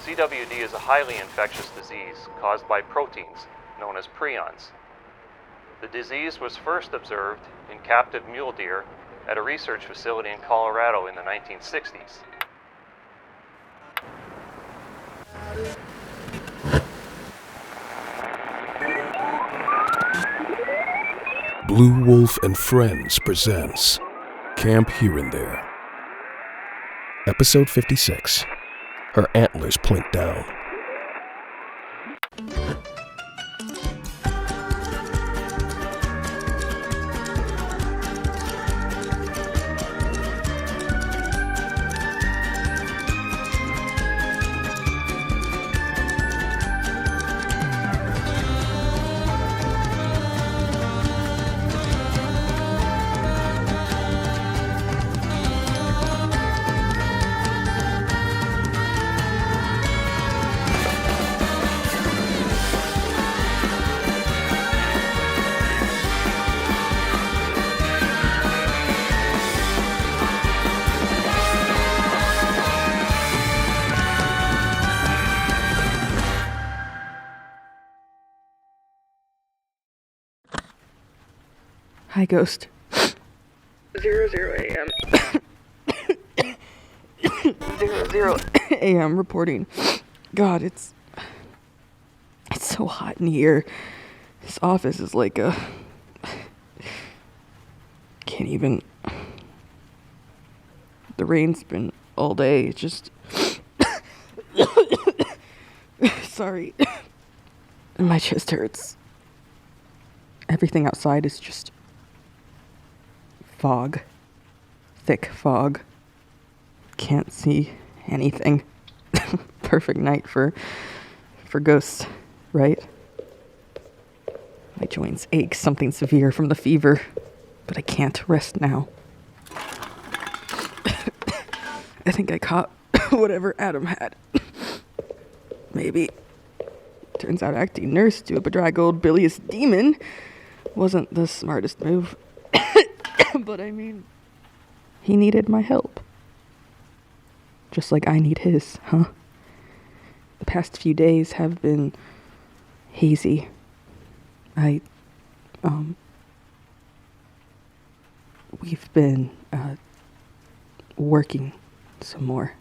CWD is a highly infectious disease caused by proteins known as prions. The disease was first observed in captive mule deer at a research facility in Colorado in the 1960s. Blue Wolfe and Friends presents Camp Here and There. Episode 56. Her antlers point down. Hi, Ghost. 00 a.m. 00 a.m. reporting. God, it's so hot in here. This office is like a... Can't even... The rain's been all day. It's just... Sorry. My chest hurts. Everything outside is just... fog. Thick fog. Can't see anything. Perfect night for ghosts, right? My joints ache, something severe from the fever, but I can't rest now. I think I caught whatever Adam had. Maybe. Turns out acting nurse to a bedraggled bilious demon wasn't the smartest move. But I mean, he needed my help. Just like I need his, huh? The past few days have been hazy. We've been, working some more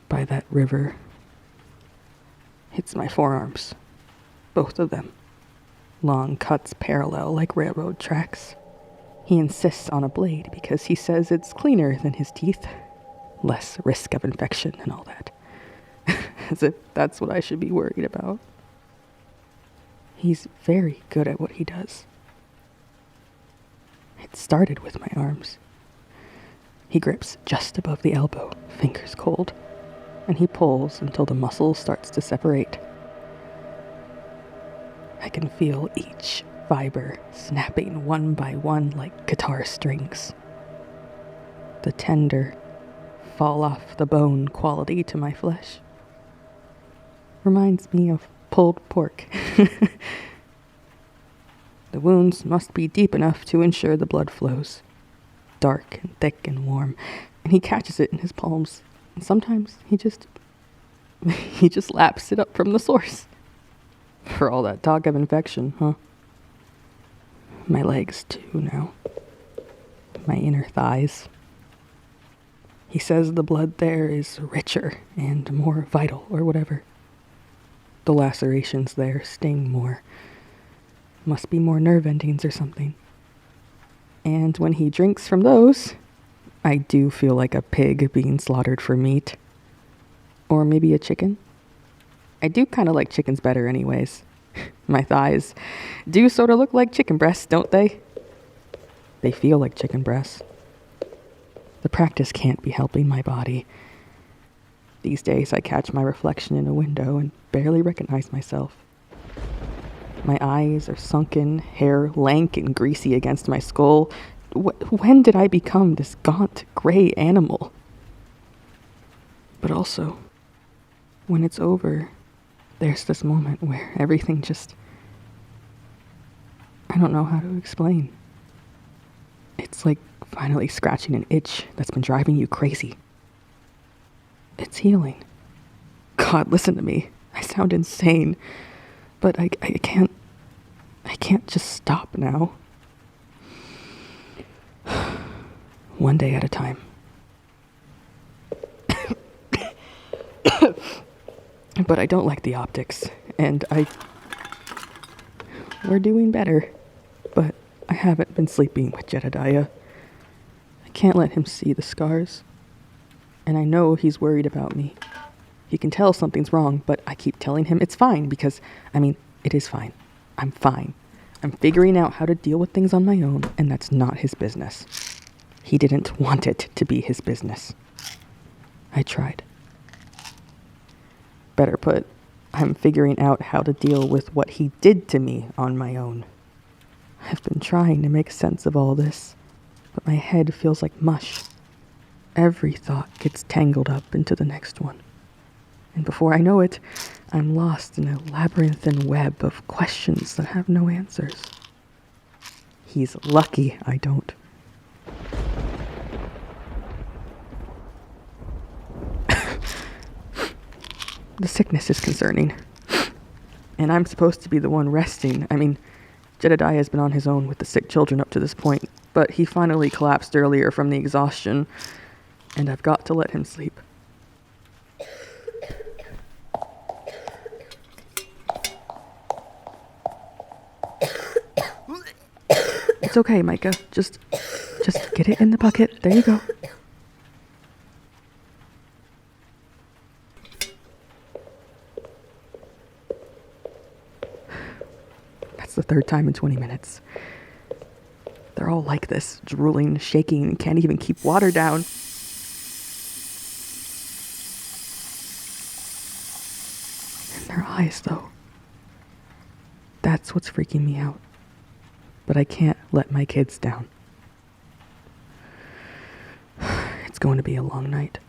by that river. Hits my forearms. Both of them. Long cuts parallel like railroad tracks. He insists on a blade because he says it's cleaner than his teeth. Less risk of infection and all that. As if that's what I should be worried about. He's very good at what he does. It started with my arms. He grips just above the elbow, fingers cold, and he pulls until the muscle starts to separate. I can feel each fiber snapping one by one like guitar strings. The tender, fall off the bone quality to my flesh reminds me of pulled pork. The wounds must be deep enough to ensure the blood flows, dark and thick and warm, and he catches it in his palms, and sometimes he just laps it up from the source. For all that talk of infection, huh? My legs, too, now. My inner thighs. He says the blood there is richer and more vital, or whatever. The lacerations there sting more. Must be more nerve endings or something. And when he drinks from those, I do feel like a pig being slaughtered for meat. Or maybe a chicken. I do kind of like chickens better anyways. My thighs do sort of look like chicken breasts, don't they? They feel like chicken breasts. The practice can't be helping my body. These days I catch my reflection in a window and barely recognize myself. My eyes are sunken, hair lank and greasy against my skull. When did I become this gaunt, gray animal? But also, when it's over, there's this moment where everything just... I don't know how to explain. It's like finally scratching an itch that's been driving you crazy. It's healing. God, listen to me. I sound insane. But I can't just stop now. One day at a time. But I don't like the optics, and we're doing better, but I haven't been sleeping with Jedediah. I can't let him see the scars, and I know he's worried about me. He can tell something's wrong, but I keep telling him it's fine because, it is fine. I'm fine. I'm figuring out how to deal with things on my own, and that's not his business. He didn't want it to be his business. I tried. Better put, I'm figuring out how to deal with what he did to me on my own. I've been trying to make sense of all this, but my head feels like mush. Every thought gets tangled up into the next one. And before I know it, I'm lost in a labyrinthine web of questions that have no answers. He's lucky I don't. The sickness is concerning. And I'm supposed to be the one resting. Jedediah has been on his own with the sick children up to this point, but he finally collapsed earlier from the exhaustion, and I've got to let him sleep. It's okay, Micah. Just get it in the bucket. There you go. That's the third time in 20 minutes. They're all like this, drooling, shaking, can't even keep water down. And their eyes, though. That's what's freaking me out. But I can't let my kids down. It's going to be a long night.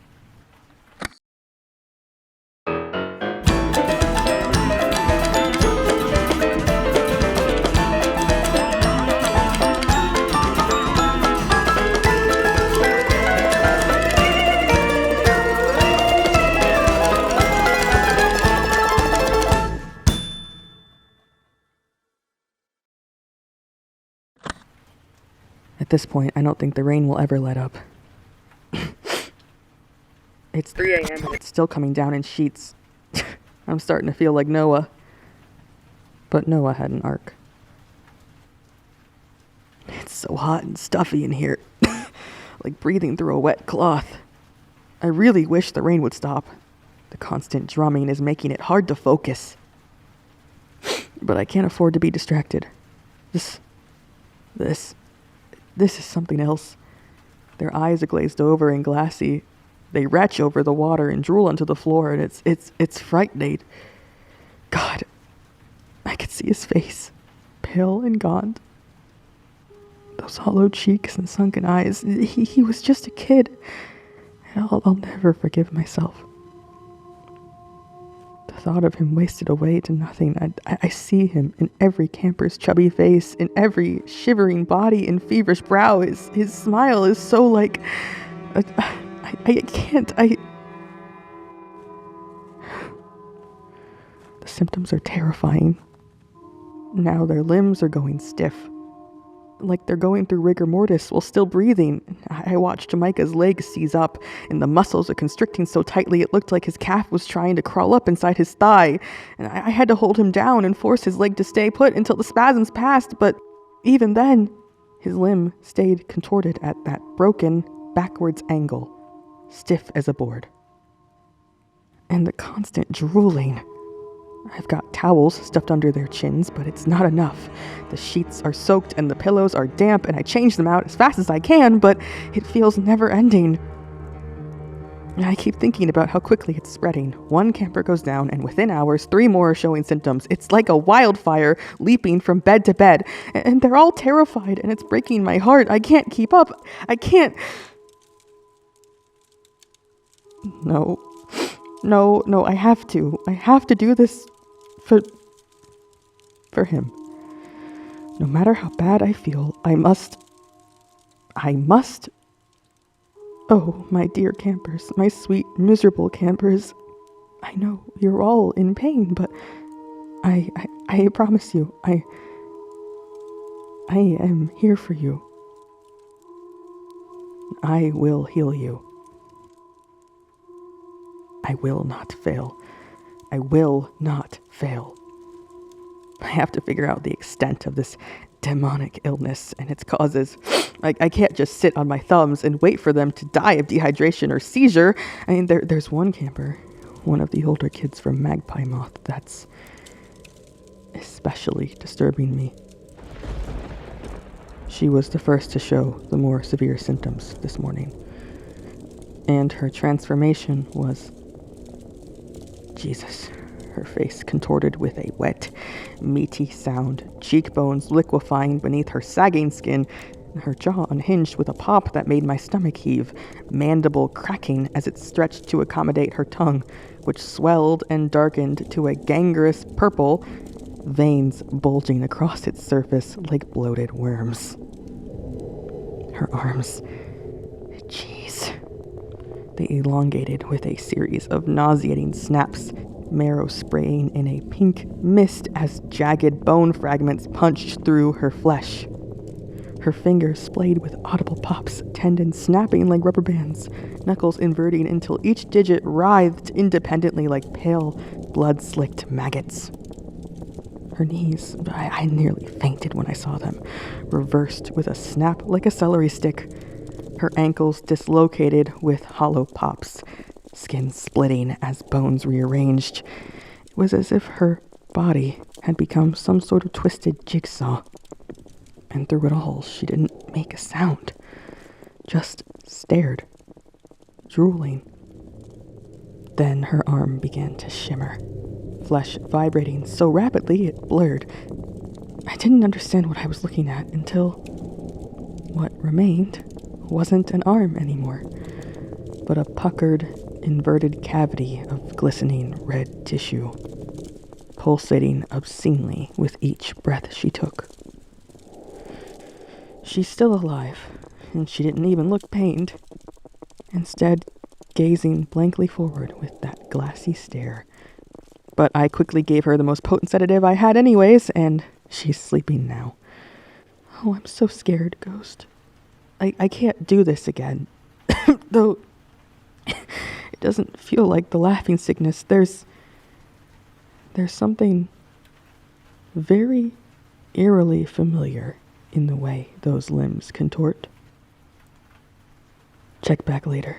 At this point, I don't think the rain will ever let up. It's 3 a.m. and it's still coming down in sheets. I'm starting to feel like Noah. But Noah had an ark. It's so hot and stuffy in here. Like breathing through a wet cloth. I really wish the rain would stop. The constant drumming is making it hard to focus. But I can't afford to be distracted. This is something else. Their eyes are glazed over and glassy. They retch over the water and drool onto the floor, and it's frightening. God, I could see his face, pale and gaunt. Those hollow cheeks and sunken eyes. He was just a kid. And I'll never forgive myself. The thought of him wasted away to nothing. I see him in every camper's chubby face, in every shivering body and feverish brow. His smile is so like... I can't. The symptoms are terrifying. Now their limbs are going stiff. Like they're going through rigor mortis while still breathing. I watched Micah's legs seize up, and the muscles are constricting so tightly it looked like his calf was trying to crawl up inside his thigh. And I had to hold him down and force his leg to stay put until the spasms passed, but even then, his limb stayed contorted at that broken, backwards angle, stiff as a board. And the constant drooling. I've got towels stuffed under their chins, but it's not enough. The sheets are soaked and the pillows are damp, and I change them out as fast as I can, but it feels never-ending. I keep thinking about how quickly it's spreading. One camper goes down, and within hours, 3 more are showing symptoms. It's like a wildfire leaping from bed to bed, and they're all terrified, and it's breaking my heart. I can't keep up. I can't... No, I have to. I have to do this for him. No matter how bad I feel, I must. Oh, my dear campers, my sweet, miserable campers. I know you're all in pain, but I promise you, I am here for you. I will heal you. I will not fail. I will not fail. I have to figure out the extent of this demonic illness and its causes. I can't just sit on my thumbs and wait for them to die of dehydration or seizure. I mean, there's one camper, one of the older kids from Magpie Moth, that's especially disturbing me. She was the first to show the more severe symptoms this morning. And her transformation was... Jesus. Her face contorted with a wet, meaty sound, cheekbones liquefying beneath her sagging skin, her jaw unhinged with a pop that made my stomach heave, mandible cracking as it stretched to accommodate her tongue, which swelled and darkened to a gangrenous purple, veins bulging across its surface like bloated worms. Her arms, jeez, they elongated with a series of nauseating snaps, marrow spraying in a pink mist as jagged bone fragments punched through her flesh. Her fingers splayed with audible pops, tendons snapping like rubber bands, knuckles inverting until each digit writhed independently like pale, blood-slicked maggots. Her knees, I nearly fainted when I saw them, reversed with a snap like a celery stick. Her ankles dislocated with hollow pops, skin splitting as bones rearranged. It was as if her body had become some sort of twisted jigsaw. And through it all, she didn't make a sound. Just stared, drooling. Then her arm began to shimmer, flesh vibrating so rapidly it blurred. I didn't understand what I was looking at until what remained wasn't an arm anymore, but a puckered, inverted cavity of glistening red tissue, pulsating obscenely with each breath she took. She's still alive, and she didn't even look pained, instead gazing blankly forward with that glassy stare. But I quickly gave her the most potent sedative I had anyways, and she's sleeping now. Oh, I'm so scared, Ghost. I can't do this again. Though it doesn't feel like the laughing sickness. There's something very eerily familiar in the way those limbs contort. Check back later.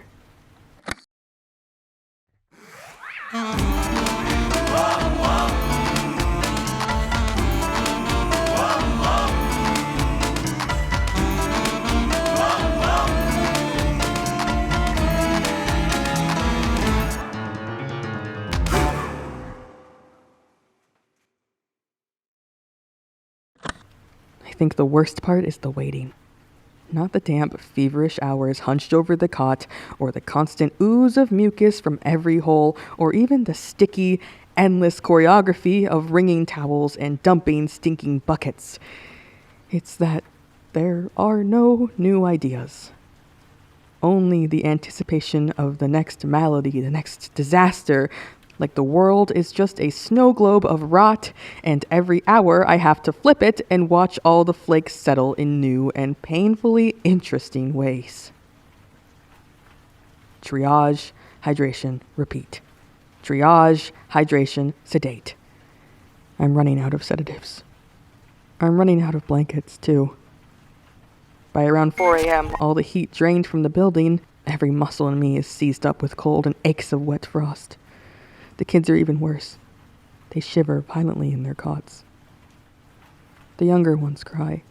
I think the worst part is the waiting. Not the damp, feverish hours hunched over the cot, or the constant ooze of mucus from every hole, or even the sticky, endless choreography of wringing towels and dumping stinking buckets. It's that there are no new ideas. Only the anticipation of the next malady, the next disaster, like the world is just a snow globe of rot, and every hour I have to flip it and watch all the flakes settle in new and painfully interesting ways. Triage, hydration, repeat. Triage, hydration, sedate. I'm running out of sedatives. I'm running out of blankets, too. By around 4 a.m., all the heat drained from the building, every muscle in me is seized up with cold and aches of wet frost. The kids are even worse. They shiver violently in their cots. The younger ones cry.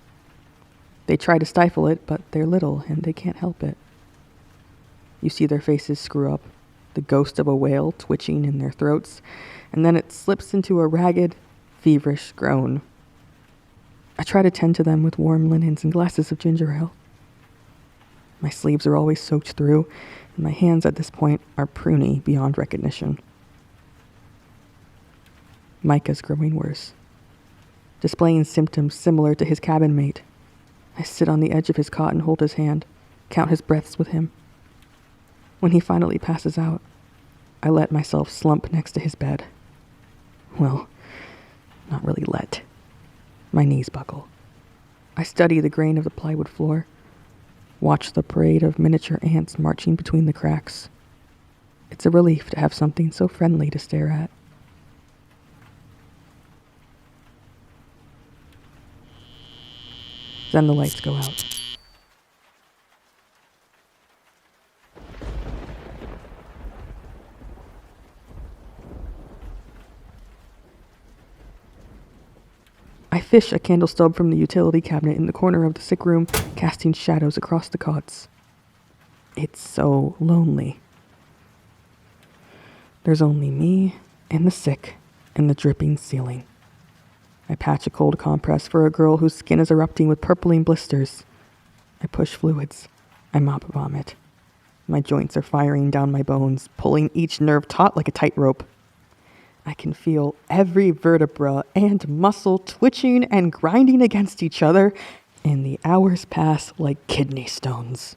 They try to stifle it, but they're little and they can't help it. You see their faces screw up, the ghost of a wail twitching in their throats, and then it slips into a ragged, feverish groan. I try to tend to them with warm linens and glasses of ginger ale. My sleeves are always soaked through, and my hands at this point are pruny beyond recognition. Micah's growing worse, displaying symptoms similar to his cabin mate. I sit on the edge of his cot and hold his hand, count his breaths with him. When he finally passes out, I let myself slump next to his bed. Well, not really let. My knees buckle. I study the grain of the plywood floor, watch the parade of miniature ants marching between the cracks. It's a relief to have something so friendly to stare at. Then the lights go out. I fish a candle stub from the utility cabinet in the corner of the sick room, casting shadows across the cots. It's so lonely. There's only me and the sick and the dripping ceiling. I patch a cold compress for a girl whose skin is erupting with purpling blisters. I push fluids. I mop vomit. My joints are firing down my bones, pulling each nerve taut like a tightrope. I can feel every vertebra and muscle twitching and grinding against each other, and the hours pass like kidney stones.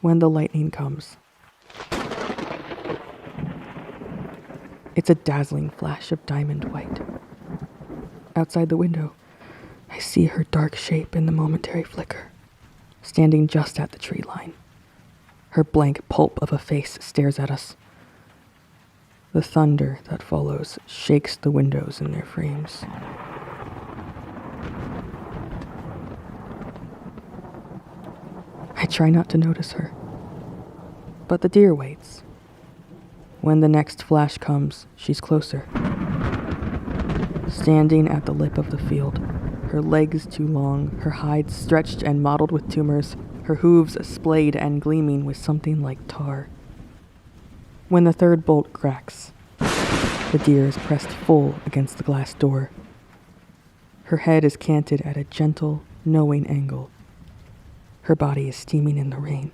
When the lightning comes, it's a dazzling flash of diamond white. Outside the window, I see her dark shape in the momentary flicker, standing just at the tree line. Her blank pulp of a face stares at us. The thunder that follows shakes the windows in their frames. I try not to notice her, but the deer waits. When the next flash comes, she's closer. Standing at the lip of the field, her legs too long, her hide stretched and mottled with tumors, her hooves splayed and gleaming with something like tar. When the third bolt cracks, the deer is pressed full against the glass door. Her head is canted at a gentle, knowing angle. Her body is steaming in the rain.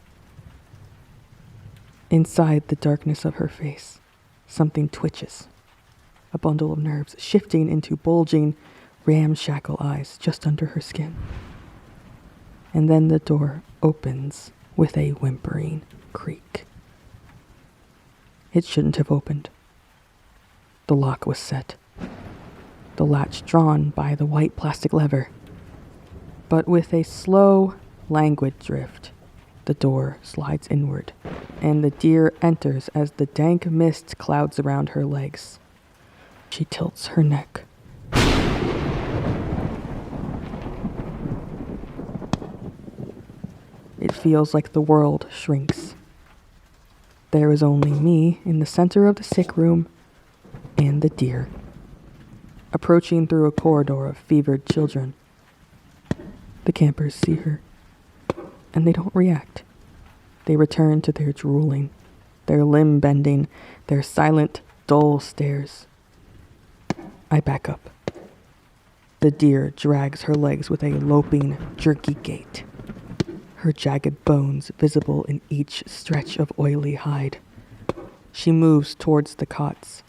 Inside the darkness of her face, something twitches. A bundle of nerves shifting into bulging, ramshackle eyes just under her skin. And then the door opens with a whimpering creak. It shouldn't have opened. The lock was set, the latch drawn by the white plastic lever. But with a slow, languid drift, the door slides inward, and the deer enters as the dank mist clouds around her legs. She tilts her neck. It feels like the world shrinks. There is only me in the center of the sick room and the deer, approaching through a corridor of fevered children. The campers see her, and they don't react. They return to their drooling, their limb bending, their silent, dull stares. I back up. The deer drags her legs with a loping, jerky gait, her jagged bones visible in each stretch of oily hide. She moves towards the cots,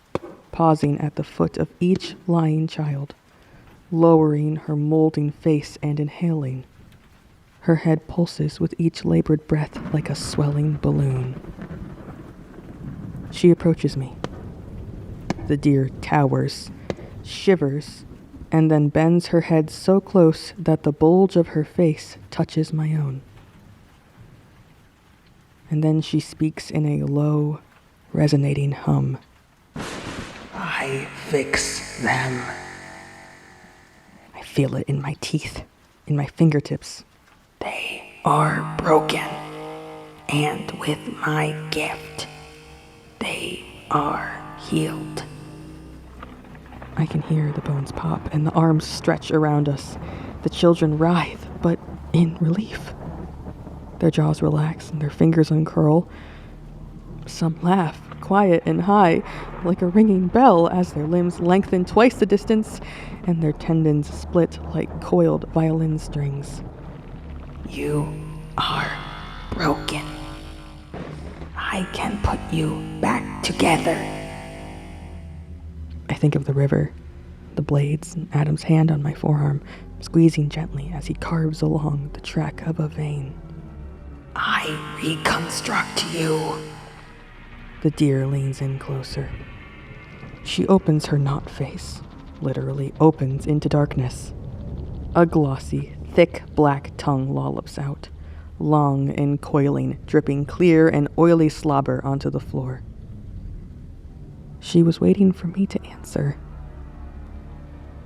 pausing at the foot of each lying child, lowering her molding face and inhaling. Her head pulses with each labored breath like a swelling balloon. She approaches me. The deer towers, shivers, and then bends her head so close that the bulge of her face touches my own. And then she speaks in a low, resonating hum. I fix them. I feel it in my teeth, in my fingertips. They are broken, and with my gift, they are healed. I can hear the bones pop and the arms stretch around us. The children writhe, but in relief. Their jaws relax and their fingers uncurl. Some laugh, quiet and high, like a ringing bell as their limbs lengthen twice the distance and their tendons split like coiled violin strings. You are broken. I can put you back together. I think of the river, the blades, and Adam's hand on my forearm, squeezing gently as he carves along the track of a vein. I reconstruct you. The deer leans in closer. She opens her knot face, literally opens into darkness. A glossy, thick black tongue lollops out, long and coiling, dripping clear and oily slobber onto the floor. She was waiting for me to answer.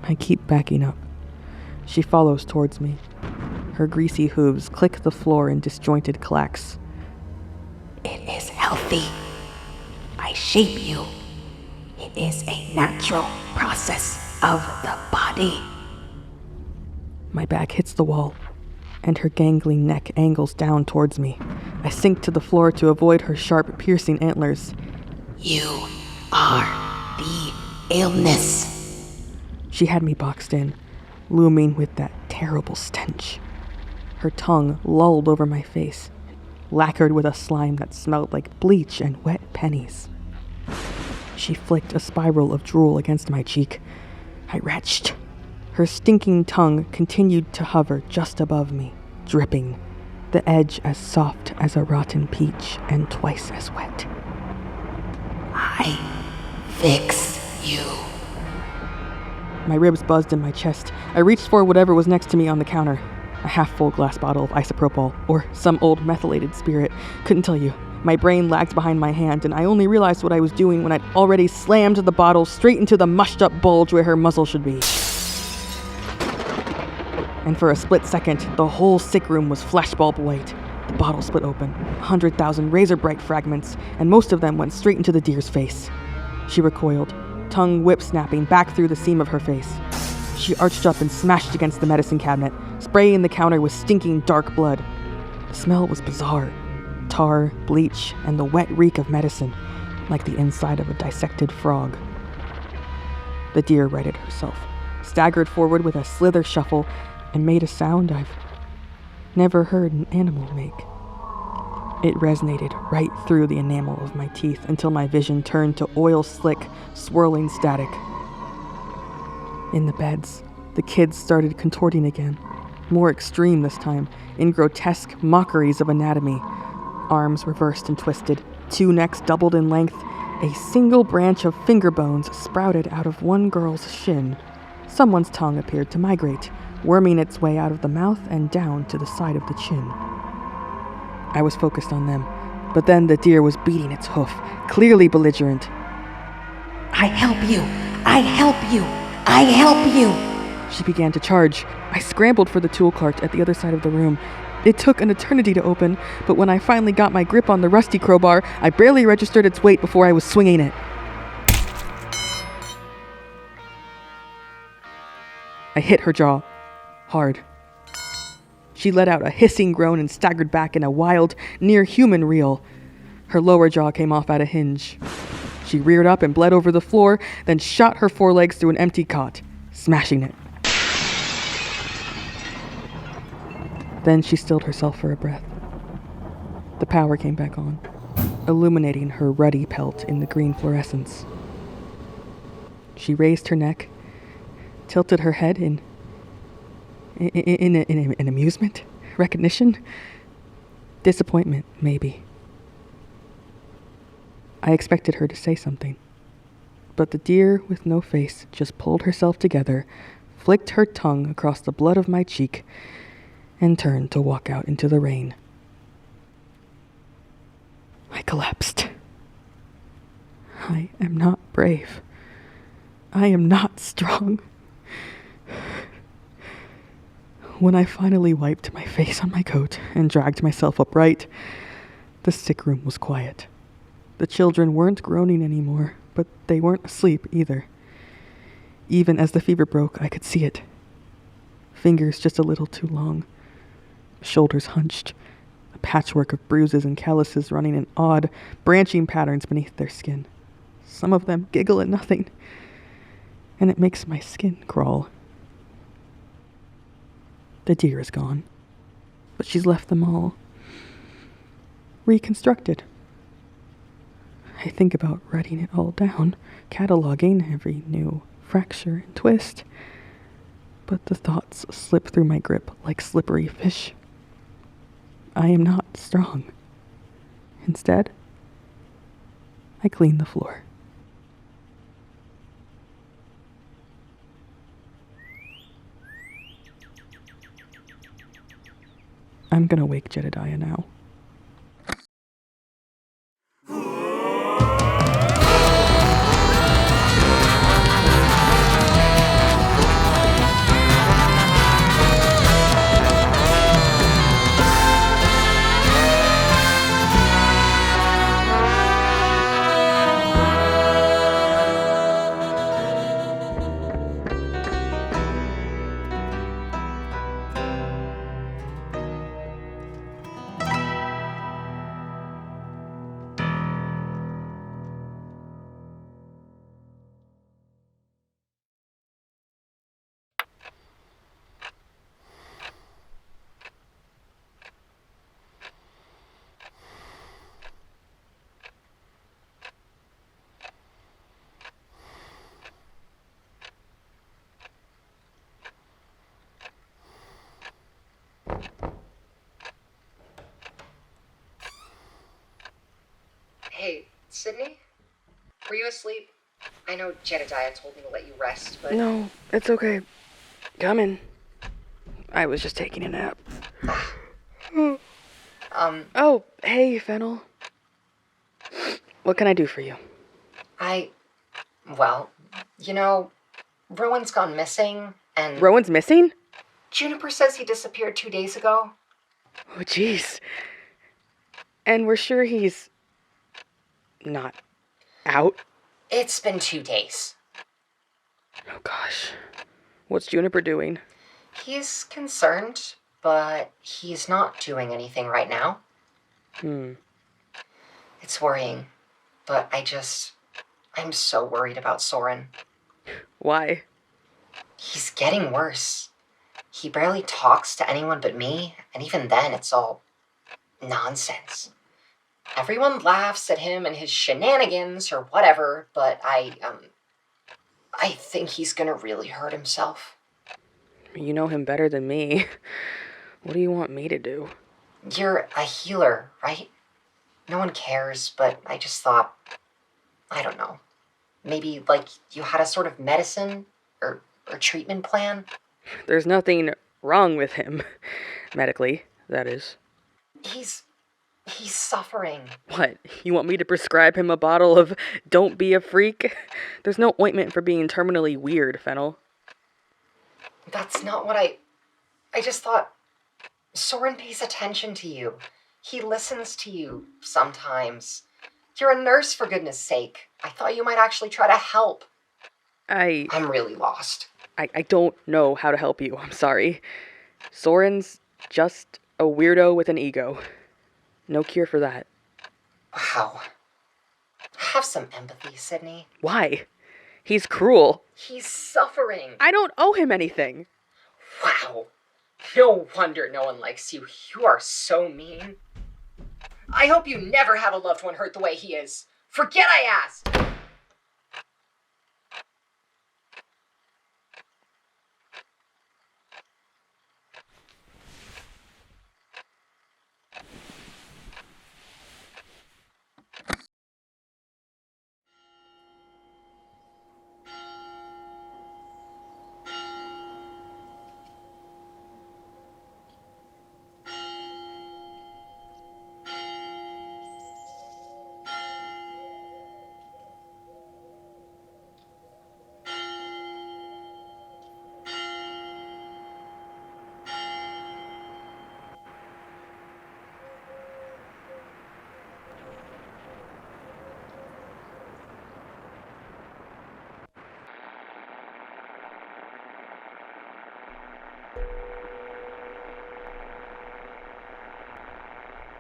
I keep backing up. She follows towards me. Her greasy hooves click the floor in disjointed clacks. It is healthy. I shape you. It is a natural process of the body. My back hits the wall, and her gangling neck angles down towards me. I sink to the floor to avoid her sharp, piercing antlers. You are the illness. She had me boxed in, looming with that terrible stench. Her tongue lolled over my face, lacquered with a slime that smelled like bleach and wet pennies. She flicked a spiral of drool against my cheek. I retched. Her stinking tongue continued to hover just above me, dripping, the edge as soft as a rotten peach and twice as wet. I fix you. My ribs buzzed in my chest. I reached for whatever was next to me on the counter. A half-full glass bottle of isopropyl, or some old methylated spirit. Couldn't tell you. My brain lagged behind my hand, and I only realized what I was doing when I'd already slammed the bottle straight into the mushed-up bulge where her muzzle should be. And for a split second, the whole sick room was flashbulb white. The bottle split open, 100,000 razor-bright fragments, and most of them went straight into the deer's face. She recoiled, tongue whip-snapping back through the seam of her face. She arched up and smashed against the medicine cabinet, spraying the counter with stinking dark blood. The smell was bizarre. Tar, bleach, and the wet reek of medicine, like the inside of a dissected frog. The deer righted herself, staggered forward with a slither shuffle, and made a sound I've never heard an animal make. It resonated right through the enamel of my teeth until my vision turned to oil-slick, swirling static. In the beds, the kids started contorting again, more extreme this time, in grotesque mockeries of anatomy. Arms reversed and twisted, two necks doubled in length, a single branch of finger bones sprouted out of one girl's shin. Someone's tongue appeared to migrate, worming its way out of the mouth and down to the side of the chin. I was focused on them, but then the deer was beating its hoof, clearly belligerent. I help you! I help you! I help you! She began to charge. I scrambled for the tool cart at the other side of the room. It took an eternity to open, but when I finally got my grip on the rusty crowbar, I barely registered its weight before I was swinging it. I hit her jaw. Hard. She let out a hissing groan and staggered back in a wild, near-human reel. Her lower jaw came off at a hinge. She reared up and bled over the floor, then shot her forelegs through an empty cot, smashing it. Then she stilled herself for a breath. The power came back on, illuminating her ruddy pelt in the green fluorescence. She raised her neck, tilted her head in amusement, recognition, disappointment, maybe. I expected her to say something, but the deer with no face just pulled herself together, flicked her tongue across the blood of my cheek, and turned to walk out into the rain. I collapsed. I am not brave. I am not strong. When I finally wiped my face on my coat and dragged myself upright, the sick room was quiet. The children weren't groaning anymore, but they weren't asleep either. Even as the fever broke, I could see it. Fingers just a little too long. Shoulders hunched, a patchwork of bruises and calluses running in odd, branching patterns beneath their skin. Some of them giggle at nothing, and it makes my skin crawl. The deer is gone, but she's left them all reconstructed. I think about writing it all down, cataloging every new fracture and twist, But the thoughts slip through my grip like slippery fish. I am not strong. Instead, I clean the floor. I'm gonna wake Jedediah now. Hey, Sydney? Were you asleep? I know Jedediah told me to let you rest, but... No, it's okay. Come in. I was just taking a nap. Oh, hey, Fennel. What can I do for you? Well, you know, Rowan's gone missing, and... Rowan's missing? Juniper says he disappeared 2 days ago. Oh, jeez. And we're sure he's... not out? It's been 2 days. Oh, gosh. What's Juniper doing? He's concerned, but he's not doing anything right now. It's worrying, but I'm so worried about Soren. Why? He's getting worse. He barely talks to anyone but me, and even then it's all nonsense. Everyone laughs at him and his shenanigans or whatever, but I think he's gonna really hurt himself. You know him better than me. What do you want me to do? You're a healer, right? No one cares, but I just thought, I don't know. Maybe, you had a sort of medicine or treatment plan? There's nothing wrong with him. Medically, that is. He's suffering. What? You want me to prescribe him a bottle of Don't Be a Freak? There's no ointment for being terminally weird, Fennel. That's not what I just thought. Soren pays attention to you. He listens to you sometimes. You're a nurse, for goodness sake. I thought you might actually try to help. I'm really lost. I don't know how to help you. I'm sorry. Soren's just a weirdo with an ego. No cure for that. Wow. Have some empathy, Sydney. Why? He's cruel. He's suffering. I don't owe him anything. Wow. No wonder no one likes you. You are so mean. I hope you never have a loved one hurt the way he is. Forget I asked.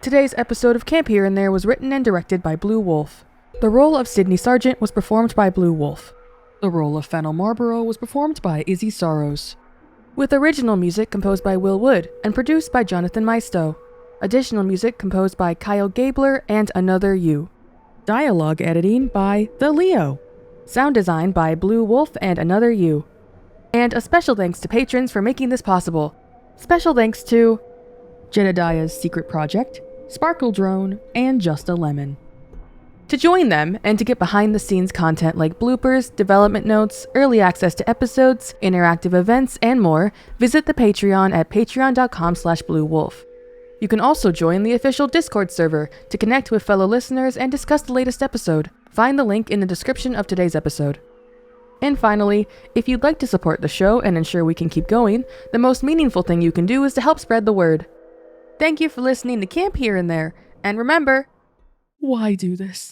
Today's episode of Camp Here and There was written and directed by Blue Wolfe. The role of Sydney Sargent was performed by Blue Wolfe. The role of Fennel Marlborough was performed by Izzy Sarrows. With original music composed by Will Wood and produced by Jonathon Maisto. Additional music composed by Kyle Gabler and Another You. Dialogue editing by The Leo. Sound design by Blue Wolfe and Another You. And a special thanks to patrons for making this possible. Special thanks to Jedediah's Secret Project, Sparkle Drone, and Just a Lemon. To join them and to get behind-the-scenes content like bloopers, development notes, early access to episodes, interactive events, and more, visit the Patreon at patreon.com/bluewolf. You can also join the official Discord server to connect with fellow listeners and discuss the latest episode. Find the link in the description of today's episode. And finally, if you'd like to support the show and ensure we can keep going, the most meaningful thing you can do is to help spread the word. Thank you for listening to Camp Here and There, and remember, why do this?